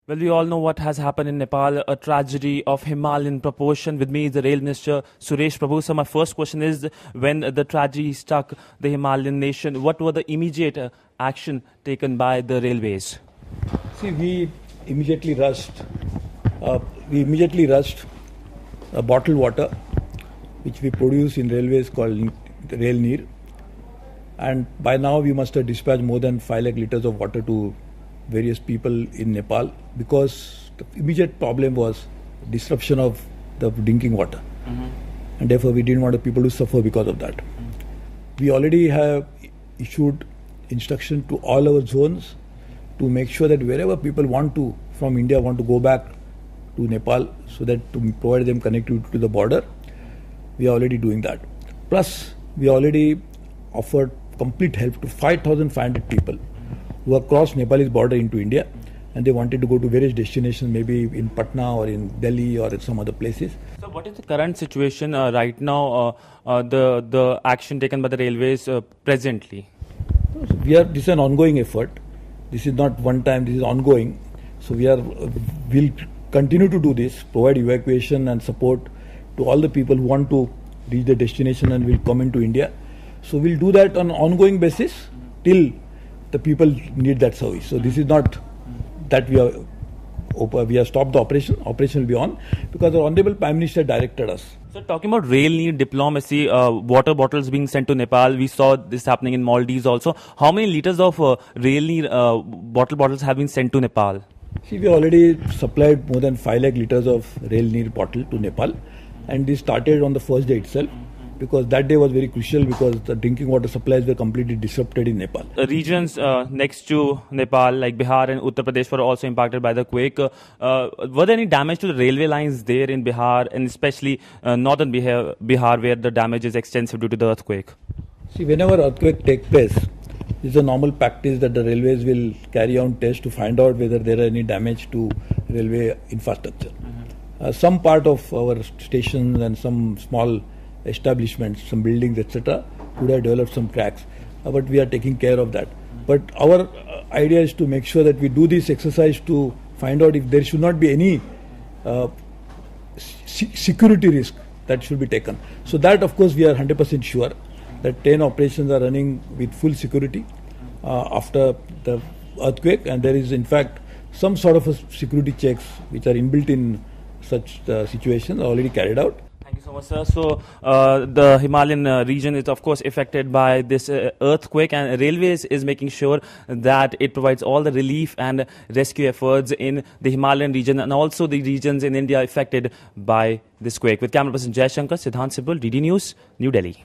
Well, we all know what has happened in Nepal, a tragedy of Himalayan proportion. With me is the Rail Minister, Suresh Prabhu. So my first question is, when the tragedy struck the Himalayan nation, what were the immediate action taken by the railways? See, we immediately rushed. We immediately rushed bottled water, which we produce in railways called Rail Neer. And by now we must have dispatched more than 5 lakh liters of water to various people in Nepal, because the immediate problem was disruption of the drinking water. And therefore we didn't want the people to suffer because of that. We already have issued instruction to all our zones to make sure that wherever people from India want to go back to Nepal, so that to provide them connectivity to the border, we are already doing that. Plus, we already offered complete help to 5,500 people who have crossed Nepalese border into India, and they wanted to go to various destinations, maybe in Patna or in Delhi or in some other places. So what is the current situation right now, the action taken by the railways presently? This is an ongoing effort. This is not one time, this is ongoing. So we'll continue to do this, provide evacuation and support to all the people who want to reach the destination and will come into India. So we'll do that on an ongoing basis till the people need that service. So this is not that we have stopped the operation. Operation will be on because the Honorable Prime Minister directed us. So talking about rail need diplomacy, water bottles being sent to Nepal, we saw this happening in Maldives also. How many liters of rail need bottles have been sent to Nepal? See, we already supplied more than 5 lakh liters of rail need bottle to Nepal, and this started on the first day itself, because that day was very crucial because the drinking water supplies were completely disrupted in Nepal. Regions next to Nepal, like Bihar and Uttar Pradesh, were also impacted by the quake. Were there any damage to the railway lines there in Bihar, and especially northern Bihar, where the damage is extensive due to the earthquake? See, whenever earthquake takes place, it's a normal practice that the railways will carry on tests to find out whether there are any damage to railway infrastructure. Some part of our stations and some small establishments, some buildings, etc., would have developed some cracks, but we are taking care of that. But our idea is to make sure that we do this exercise to find out if there should not be any security risk that should be taken. So that, of course, we are 100% sure that 10 operations are running with full security after the earthquake, and there is in fact some sort of a security checks which are inbuilt in such situations already carried out. Thank you so much, sir. So, the Himalayan region is, of course, affected by this earthquake, and Railways is making sure that it provides all the relief and rescue efforts in the Himalayan region and also the regions in India affected by this quake. With camera person Jai Shankar, Siddhant Sibul, DD News, New Delhi.